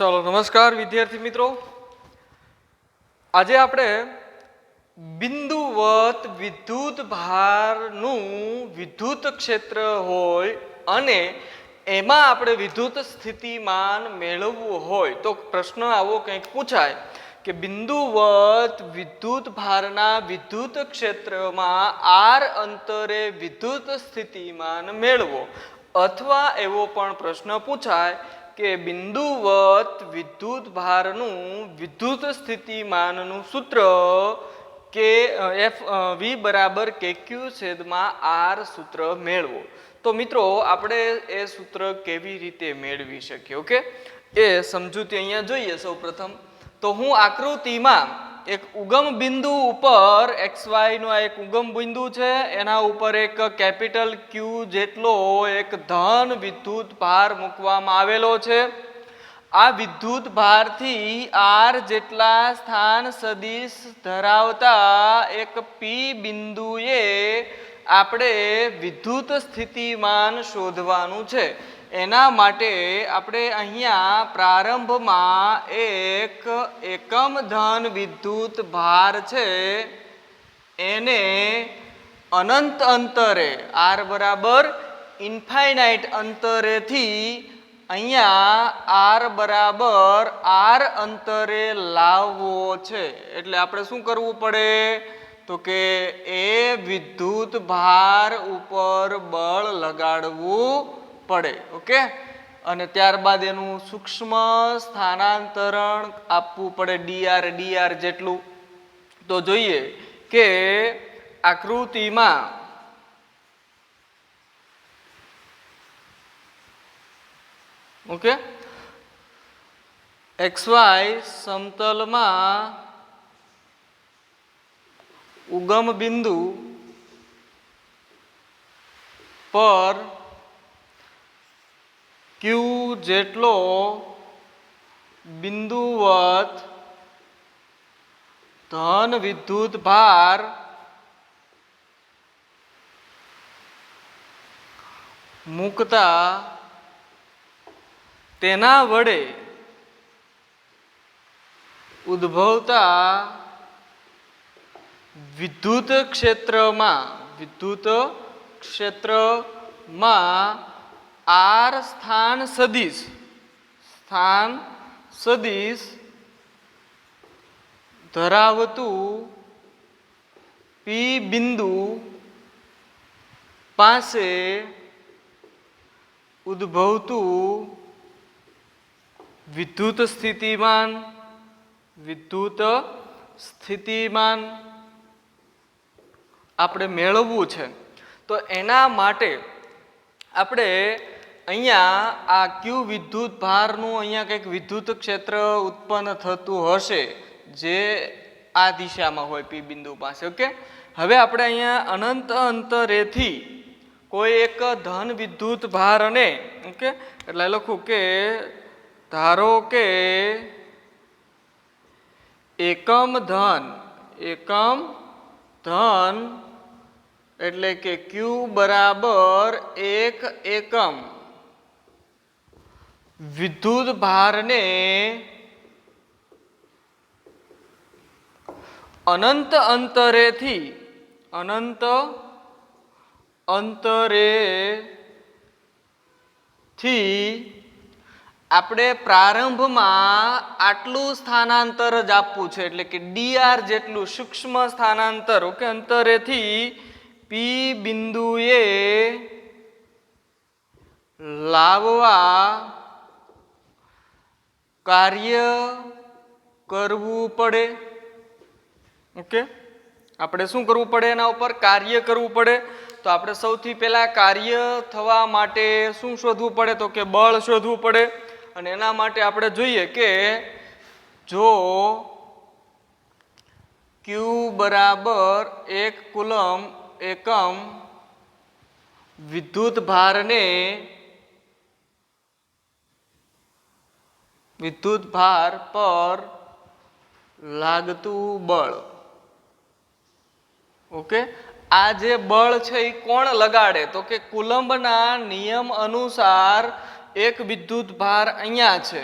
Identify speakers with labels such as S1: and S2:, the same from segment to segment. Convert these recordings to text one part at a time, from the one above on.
S1: चलो नमस्कार विद्यार्थी मित्रों। आज आपणे बिंदुवत विद्युत भारनु विद्युत क्षेत्र होय अने एमां आपणे विद्युत स्थितिमान मेळववुं होय तो प्रश्न आवो कंईक पूछाय कि बिंदुवत विद्युत भारना विद्युत क्षेत्रमां आर अंतरे विद्युत स्थितिमान मेळवो अथवा एवो पण प्रश्न पूछाय કે બિંદુવત વિદ્યુત ભારનું વિદ્યુત સ્થિતિમાનનું સૂત્ર કે એફ વી બરાબર KQ છેદમાં આર સૂત્ર મેળવો। તો મિત્રો આપણે એ સૂત્ર કેવી રીતે મેળવી શકીએ ઓકે એ સમજૂતી અહીંયા જોઈએ। સૌપ્રથમ તો હું આકૃતિમાં एक उगम बिंदु पर XY नो एक उगम बिंदु है एना ऊपर एक कैपिटल Q जेटलो एक धन विद्युत भार मूकवामां आवेलो छे। आ विद्युत भार थी R जेटला स्थान सदिश धरावता एक P बिंदुए आपणे विद्युत स्थितिमान शोधवानुं छे। एना माटे आपणे अहींया प्रारंभमां एक एकम धन विद्युत भार छे एने अनंत अंतरे आर बराबर इन्फाइनाइट अंतरे थी अहींया आर बराबर आर अंतरे लाववो छे। एटले आपणे शुं करवुं पड़े तो के ए विद्युत भार उपर बळ लगाडवुं पड़े ओके अने त्यारबाद एनु सूक्ष्म स्थानांतरण आपवू पड़े डीआर जेटलू। तो जोईए के आकृति में ओके XY समतल में उगम बिंदु पर Q जेटलो बिंदुवत धन विद्युत भार मूकता तेना वडे उद्भवता विद्युत क्षेत्र में आर स्थान सदिश धरावतु P बिंदु पासे उद्भवतु विद्युत स्थितिमान आपणे मेळववुं छे। तो एना माटे आपणे अहींया आ क्यू विद्युत भारनु अहींया कंईक विद्युत क्षेत्र उत्पन्न थतुं हशे जे आ दिशामां होय पी बिंदु पासे ओके। हवे आपणे अहींया अनंत अंतरेथी कोई एक धन विद्युत भार ने ओके एटले लखुं के धारो के एकम धन एटले के Q बराबर एक एकम विद्युत भार ने अनंत अंतरे थी आपणे प्रारंभ में आटलू स्थानांतर ज आपवुं छे एटले के डीआर जेटलू सूक्ष्म स्थानांतर ओके अंतरे थी P बिंदुए लाववा कार्य करवू पड़े ओके। आपणे शुं करवू पड़े एना उपर कार्य करवू पड़े। तो आपणे सौथी पहेला कार्य थवा माटे शुं शोधवू पड़े तो के बळ शोधवू पड़े अने एना माटे आपणे जोईए के जो Q बराबर एक कूलम एकम विद्युत भार पर लागतु बळ ओके। आ जे बळ छे ई कोण लगाड़े तो के कूलम्बना नियम अनुसार एक विद्युत भार अहींया छे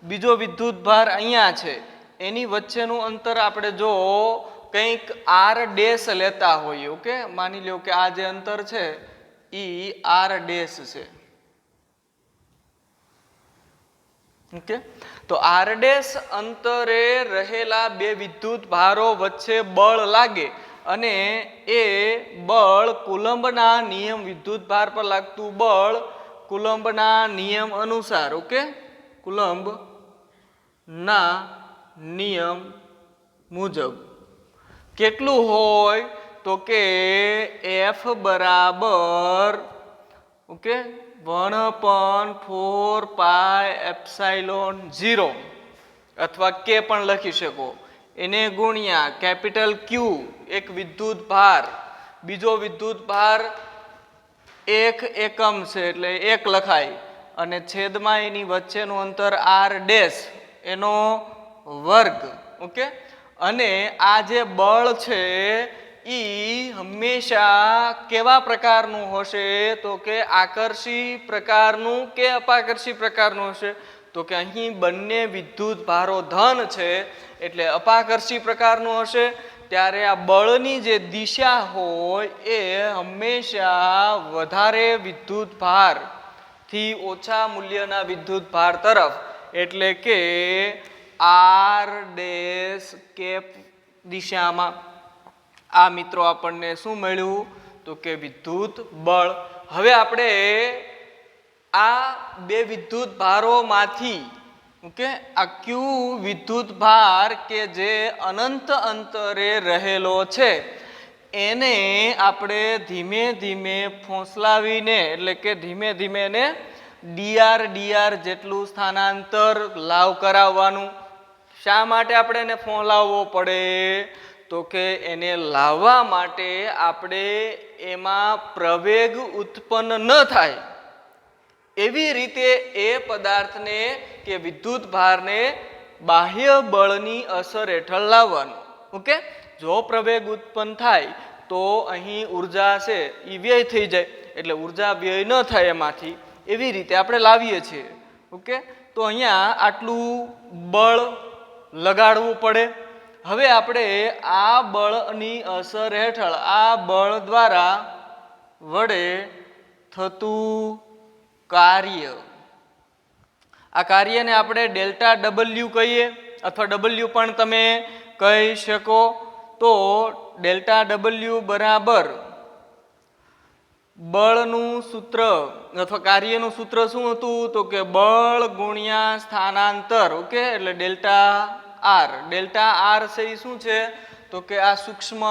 S1: બીજો વિદ્યુત ભાર અહીંયા છે, એની વચ્ચેનું અંતર આપણે જો કંઈક આર ડેશ લેતા હોઈએ, ઓકે, માની લો કે આ જે અંતર છે ઈ આર ડેશ છે, ઓકે, તો આર ડેશ અંતરે રહેલા બે વિદ્યુત ભારો વચ્ચે બળ લાગે અને એ બળ કુલંબના નિયમ, વિદ્યુત ભાર પર લાગતું બળ કુલંબના નિયમ અનુસાર, ઓકે, કુલંબ ના નિયમ મુજબ કેટલું હોય તો કે F બરાબર, ઓકે, 1/4πε0 અથવા કે પણ લખી શકો, એને ગુણ્યા કેપિટલ Q એક વિદ્યુત ભાર, બીજો વિદ્યુત ભાર 1 એકમ છે એટલે 1 લખાય અને છેદમાં એની વચ્ચેનું અંતર આર ડેશ એનો વર્ગ, ઓકે, અને આ જે બળ છે ઈ હંમેશા કેવા પ્રકારનું હશે તો કે આકર્ષી પ્રકારનું કે અપાકર્ષી પ્રકારનું હશે, તો કે અહીં બંને વિદ્યુત ભારો ધન છે એટલે અપાકર્ષી પ્રકારનું હશે, ત્યારે આ બળની જે દિશા હોય એ હંમેશા વધારે વિદ્યુત ભાર થી ઓછા મૂલ્યના વિદ્યુત ભાર તરફ, એટલે કે આર ડેશ કેપ દિશામાં. આ મિત્રો આપણને શું મળ્યું તો કે વિદ્યુત બળ. હવે આપણે આ બે વિદ્યુત ભારોમાંથી, ઓકે, આ ક્યુ વિદ્યુત ભાર કે જે અનંત અંતરે રહેલો છે એને આપણે ધીમે ધીમે ફોંસલાવીને, એટલે કે ધીમે ધીમે ને ડીઆર ડીઆર જેટલું સ્થાનાંતર લાવ કરાવવાનું. શા માટે આપણે એને ફોલાવવો પડે તો કે એને લાવવા માટે આપણે એમાં પ્રવેગ ઉત્પન્ન ન થાય એવી રીતે એ પદાર્થને કે વિદ્યુત ભારને બાહ્ય બળની અસર હેઠળ લાવવાનું, ઓકે. જો પ્રવેગ ઉત્પન્ન થાય તો અહીં ઉર્જા છે એ વ્યય થઈ જાય, એટલે ઉર્જા વ્યય ન થાય એમાંથી, એવી રીતે આપણે લાવીએ છીએ, ઓકે. તો અહીંયા આટલું બળ લગાડવું પડે. હવે આપણે આ બળની અસર હેઠળ આ બળ દ્વારા વડે થતું કાર્ય, આ કાર્યને આપણે ડેલ્ટા ડબલ્યુ કહીએ અથવા ડબલ્યુ પણ તમે કહી શકો. તો ડેલ્ટા ડબલ્યુ બરાબર બળનું સૂત્ર અથવા કાર્યનું સૂત્ર શું હતું તો કે બળ ગુણ્યા સ્થાનાંતર, ઓકે, એટલે ડેલ્ટા આર. ડેલ્ટા આર છે એ શું છે તો કે આ સૂક્ષ્મ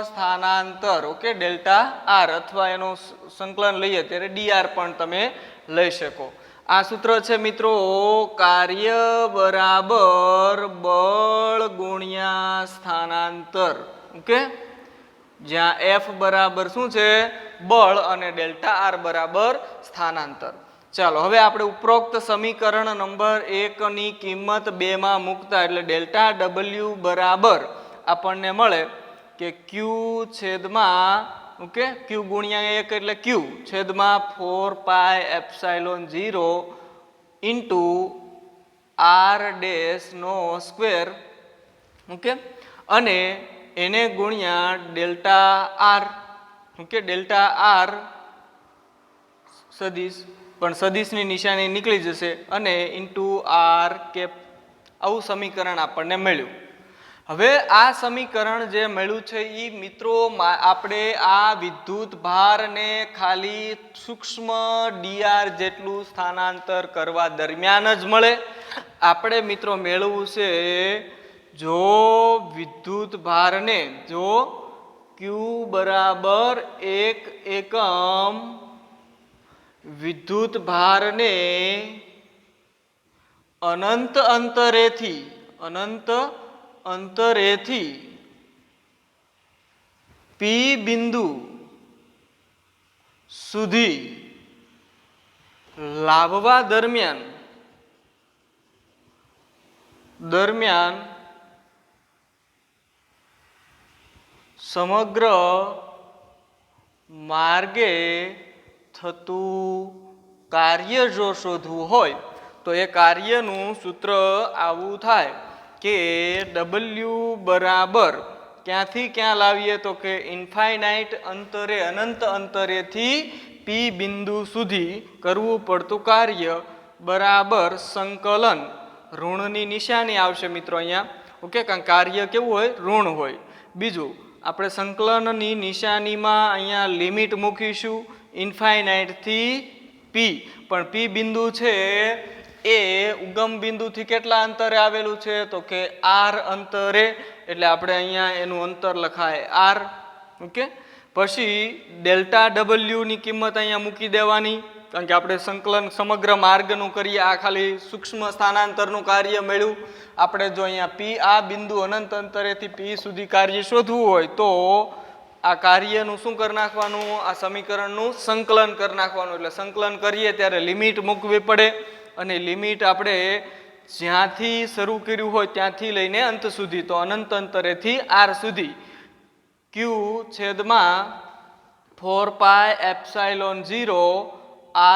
S1: સ્થાનાંતર, ઓકે, ડેલ્ટા આર, અથવા એનું સંકલન લઈએ ત્યારે ડીઆર પણ તમે લઈ શકો. આ સૂત્ર છે મિત્રો કાર્ય બરાબર બળ ગુણ્યા સ્થાનાંતર, ઓકે, જ્યાં F બરાબર શું છે બળ અને ડેલ્ટા આર બરાબર સ્થાનાંતર. ચાલો હવે આપણે ઉપરોક્ત સમીકરણ નંબર 1 ની કિંમત 2 માં મૂકતા એટલે ડેલ્ટા ડબલ્યુ બરાબર આપણને મળે કે ક્યુ છેદમાં, ઓકે, ક્યુ ગુણ્યા 1 એટલે ક્યુ છેદમાં 4πε0 ઇન્ટુ આર ડેશ નો સ્ક્વેર, ઓકે, અને એને ગુણ્યા delta r, okay, delta r સદિશ, પણ સદિશની નિશાની નીકળી જશે, અને ઇન્ટુ આર કેપ. આવું સમીકરણ આપણને મળ્યું. હવે આ સમીકરણ જે મળ્યું છે એ મિત્રો આપણે આ વિદ્યુત ભારને ખાલી સૂક્ષ્મ ડીઆર જેટલું સ્થાનાંતર કરવા દરમિયાન જ મળે. આપણે મિત્રો મેળવવું છે જો વિદ્યુત ભારને, જો ક્યુ બરાબર 1 એકમ વિદ્યુત ભારને અનંત અંતરેથી પી બિંદુ સુધી લાવવા દરમિયાન સમગ્ર માર્ગે થતું કાર્ય જો શોધવું હોય તો એ કાર્યનું સૂત્ર આવું થાય કે W બરાબર ક્યાંથી ક્યાં લાવીએ તો કે ઇન્ફાઇનાઇટ અંતરે અનંત અંતરેથી P બિંદુ સુધી કરવું પડતું કાર્ય બરાબર સંકલન ઋણની નિશાની આવશે મિત્રો અહીંયા. ઓકે, કારણ કાર્ય કેવું હોય? ઋણ હોય. બીજું આપણે સંકલનની નિશાનીમાં અહીંયા લિમિટ મૂકીશું ઇન્ફાઇનાઇટથી P, પણ P બિંદુ છે એ ઉગમ બિંદુથી કેટલા અંતરે આવેલું છે તો કે R અંતરે, એટલે આપણે અહીંયા એનું અંતર લખાય R. ઓકે, પછી ડેલ્ટા W ની કિંમત અહીંયા મૂકી દેવાની, કારણ કે આપણે સંકલન સમગ્ર માર્ગનું કરીએ, આ ખાલી સૂક્ષ્મ સ્થાનાંતરનું કાર્ય મળ્યું. આપણે જો અહીંયા P આ બિંદુ અનંત અંતરેથી P સુધી કાર્ય શોધવું હોય તો આ કાર્યનું શું કરી નાખવાનું? આ સમીકરણનું સંકલન કરી નાખવાનું. એટલે સંકલન કરીએ ત્યારે લિમિટ મૂકવી પડે, અને લિમિટ આપણે જ્યાંથી શરૂ કર્યું હોય ત્યાંથી લઈને અંત સુધી, તો અનંત અંતરેથી R સુધી Q છેદમાં 4πε0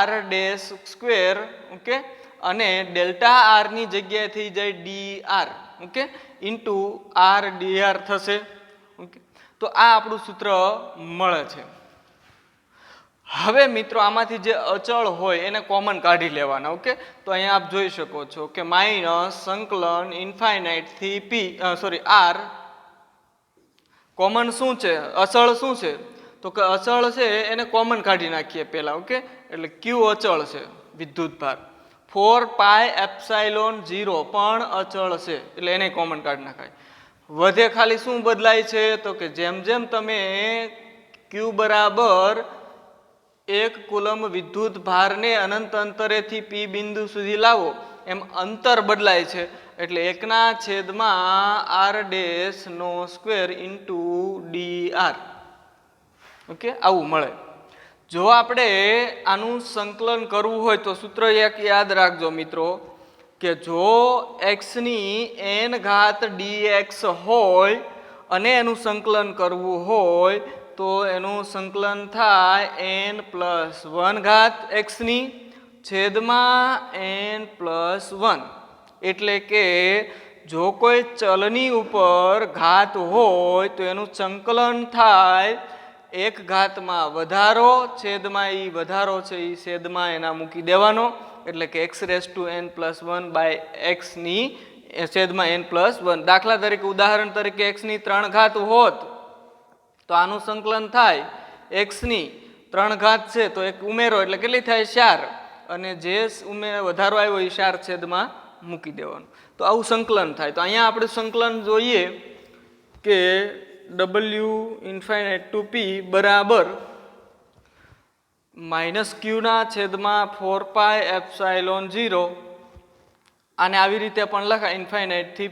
S1: R ડેશ સ્ક્વેર. ઓકે, અને ડેલ્ટા R ની જગ્યાએ થઈ જાય dr. Okay, into R dr થશે. ઓકે, તો આ આપણું સૂત્ર મળે છે. હવે મિત્રો આમાંથી જે અચળ હોય એને કોમન કાઢી લેવાના. ઓકે, તો અહીંયા આપ જોઈ શકો છો કે માઇનસ સંકલન ઇન્ફાઇનાઇટ થી R કોમન શું છે? અચળ શું છે? તો કે અચળ છે એને કોમન કાઢી નાખીએ પહેલા. ઓકે, એટલે Q અચળ છે, વિદ્યુત ભાર. 4πε0 પણ અચળ છે, એટલે એને કોમન કાઢી નાખાય. વધે ખાલી શું બદલાય છે તો કે જેમ જેમ તમે Q બરાબર 1 કુલમ વિદ્યુત ભારને અનંત અંતરેથી P બિંદુ સુધી લાવો એમ અંતર બદલાય છે, એટલે 1/R ડેશ નો સ્ક્વેર ઇન્ટુ dr. ઓકે, આવું મળે. જો આપણે આનું સંકલન કરવું હોય તો સૂત્ર એક યાદ રાખજો મિત્રો, કે જો x ની n ઘાત dx હોય અને એનું સંકલન કરવું હોય તો એનું સંકલન થાય n+1 ઘાત x ની છેદમાં n+1. એટલે કે જો કોઈ ચલની ઉપર ઘાત હોય તો એનું સંકલન થાય 1 ઘાતમાં વધારો છેદમાં એ વધારો છે એ છેદમાં એના મૂકી દેવાનો, એટલે કે xn+1 બાય x ની છેદમાં n+1. દાખલા તરીકે ઉદાહરણ તરીકે x ની 3 ઘાત હોત તો આનું સંકલન થાય x ની 3 ઘાત છે તો એક ઉમેરો એટલે કેટલી થાય 4, અને જે વધારો આવ્યો એ 4 છેદમાં મૂકી દેવાનો. તો આવું સંકલન થાય. તો અહીંયા આપણે સંકલન જોઈએ કે W ઇન્ફાઇનાઇટ ટુ P બરાબર -q ના છેદમાં 4πε0. આને આવી રીતે પણ લખાય ઇન્ફાઇનાઇટ થી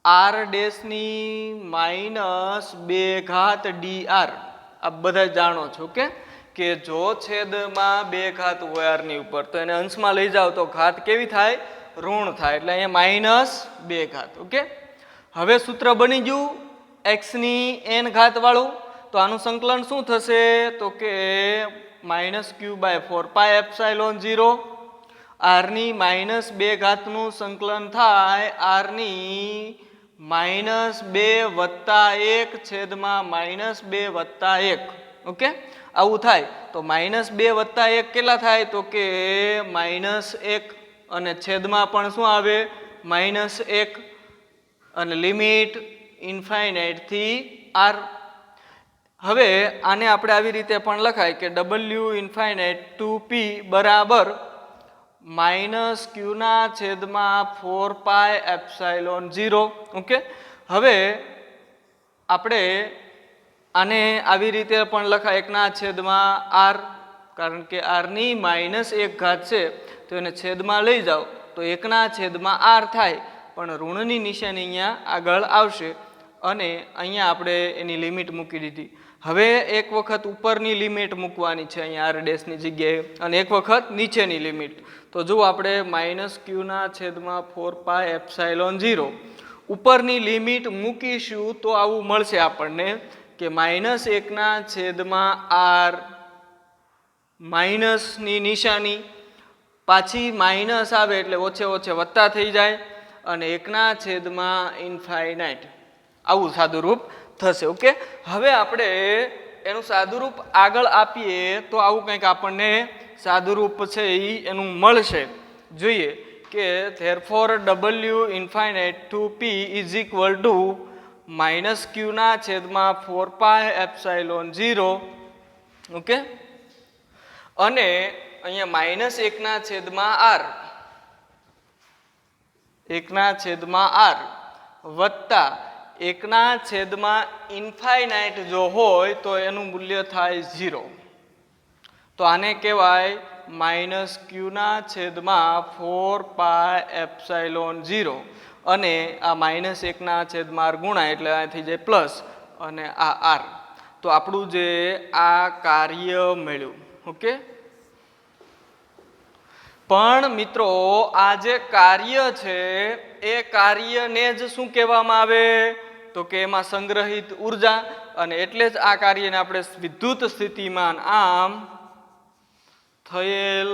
S1: R ડેશની -2 ઘાત dr. આ બધા જાણો છો કે જો છેદમાં 2 ઘાત હોય R ની ઉપર તો એને અંશમાં લઈ જાઓ તો ઘાત કેવી થાય? ઋણ થાય, એટલે અહીંયા -2 ઘાત. ઓકે, હવે સૂત્ર બની ગયું x ની n ઘાત વાળું. તો આનું સંકલન શું થશે તો કે -q/4πε0 R ની -2 ઘાતનું સંકલન થાય R ની -2 વત્તા 1 છેદમાં -2 વત્તા 1. ઓકે, આવું થાય. તો -2 વત્તા 1 કેટલા થાય તો કે -1, અને છેદમાં પણ શું આવે? -1, અને લિમિટ ઇન્ફાઇનાઇટ થી R. હવે આને આપણે આવી રીતે પણ લખાય કે W ઇન્ફાઇનાઇટ ટુ P બરાબર -q ના છેદમાં 4πε0. ઓકે, હવે આપણે આને આવી રીતે પણ લખાય 1/R, કારણ કે R ની -1 ઘાત છે તો એને છેદમાં લઈ જાઓ તો 1/R થાય, પણ ઋણની નિશાની અહીંયા આગળ આવશે, અને અહીંયા આપણે એની લિમિટ મૂકી દીધી. હવે એક વખત ઉપરની લિમિટ મૂકવાની છે અહીંયા R ડેશની જગ્યાએ, અને એક વખત નીચેની લિમિટ. તો જો આપણે -q ના છેદમાં 4πε0 ઉપરની લિમિટ મૂકીશું તો આવું મળશે આપણને કે -1/R માઇનસની નિશાની પાછી માઇનસ આવે એટલે ઓછે ઓછે વત્તા થઈ જાય અને 1/∞ આવું સાદું રૂપ થશે. ઓકે, હવે આપણે એનું સાદું રૂપ આગળ આપીએ તો આવું કંઈક આપણને સાદું રૂપ છે એનું મળશે. જોઈએ કે therefore w∞ to p is equal to -q/4πε0. Okay, અને અહીંયા -1/r વત્તા 1/∞ જો હોય તો એનું મૂલ્ય થાય 0. તો આને કહેવાય -q/4πε0 અને આ -1/r ગુણાય એટલે આ થઈ જાય પ્લસ અને આ r. તો આપણું જે આ કાર્ય મળ્યું. ઓકે, પણ મિત્રો આ જે કાર્ય છે એ કાર્યને જ શું કહેવામાં આવે તો કે એમાં સંગ્રહિત ઉર્જા, અને એટલે જ આ કાર્યને આપણે વિદ્યુત સ્થિતિમાન આમ થયેલ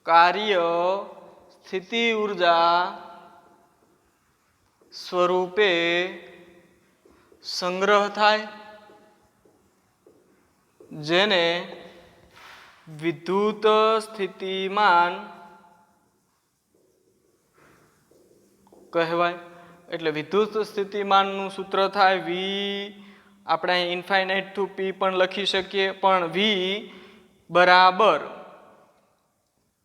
S1: કાર્ય સ્થિતિ ઉર્જા સ્વરૂપે સંગ્રહ થાય, જેને વિદ્યુત સ્થિતિમાન કહેવાય. એટલે વિદ્યુત સ્થિતિમાનનું સૂત્ર થાય V, આપણે ઇન્ફાઇનાઇટ ટુ P પણ લખી શકીએ, પણ V બરાબર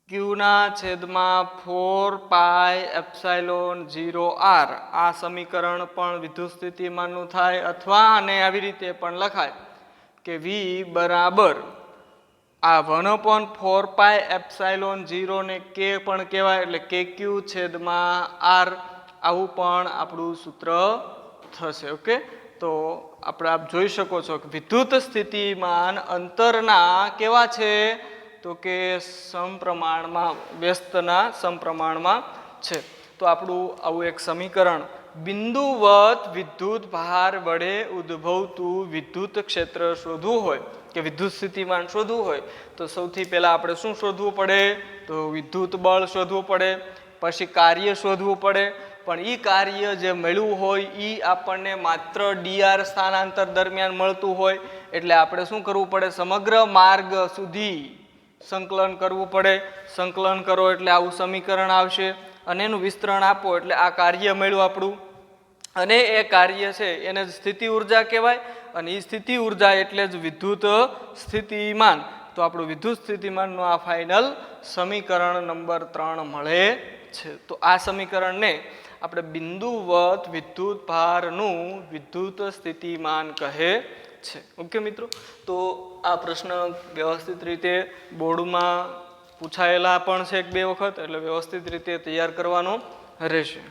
S1: q/4πε0r. આ સમીકરણ પણ વિદ્યુત સ્થિતિમાનનું થાય, અથવા આને આવી રીતે પણ લખાય કે V બરાબર આ 1/4πε0 ને k પણ કહેવાય એટલે kq/r. આવું પણ આપણું સૂત્ર થશે. ઓકે, તો આપણે આપ જોઈ શકો છો કે વિદ્યુત સ્થિતિમાન અંતરના કેવા છે તો કે સમપ્રમાણમાં, વ્યસ્તના સમપ્રમાણમાં છે. તો આપણું આવું એક સમીકરણ બિંદુવત વિદ્યુત ભાર વડે ઉદ્ભવતું વિદ્યુત ક્ષેત્ર શોધવું હોય કે વિદ્યુત સ્થિતિમાન શોધવું હોય તો સૌથી પહેલા આપણે શું શોધવું પડે તો વિદ્યુત બળ શોધવું પડે, પછી કાર્ય શોધવું પડે. પણ એ કાર્ય જે મળ્યું હોય એ આપણને માત્ર dr સ્થાનાંતર દરમિયાન મળતું હોય એટલે આપણે શું કરવું પડે સમગ્ર માર્ગ સુધી સંકલન કરવું પડે. સંકલન કરો એટલે આવું સમીકરણ આવશે અને એનું વિસ્તરણ આપો એટલે આ કાર્ય મળ્યું આપણું, અને એ કાર્ય છે એને સ્થિતિ ઉર્જા કહેવાય, અને એ સ્થિતિ ઉર્જા એટલે જ વિદ્યુત સ્થિતિમાન. તો આપણું વિદ્યુત સ્થિતિમાનનું આ ફાઇનલ સમીકરણ નંબર 3 મળે છે. તો આ સમીકરણને આપણે બિંદુવત વિદ્યુત ભારનું વિદ્યુત સ્થિતિમાન કહે છે. ઓકે મિત્રો, તો આ પ્રશ્ન વ્યવસ્થિત રીતે બોર્ડમાં પૂછાયેલા પણ છે 1-2 વખત, એટલે વ્યવસ્થિત રીતે તૈયાર કરવાનો રહેશે.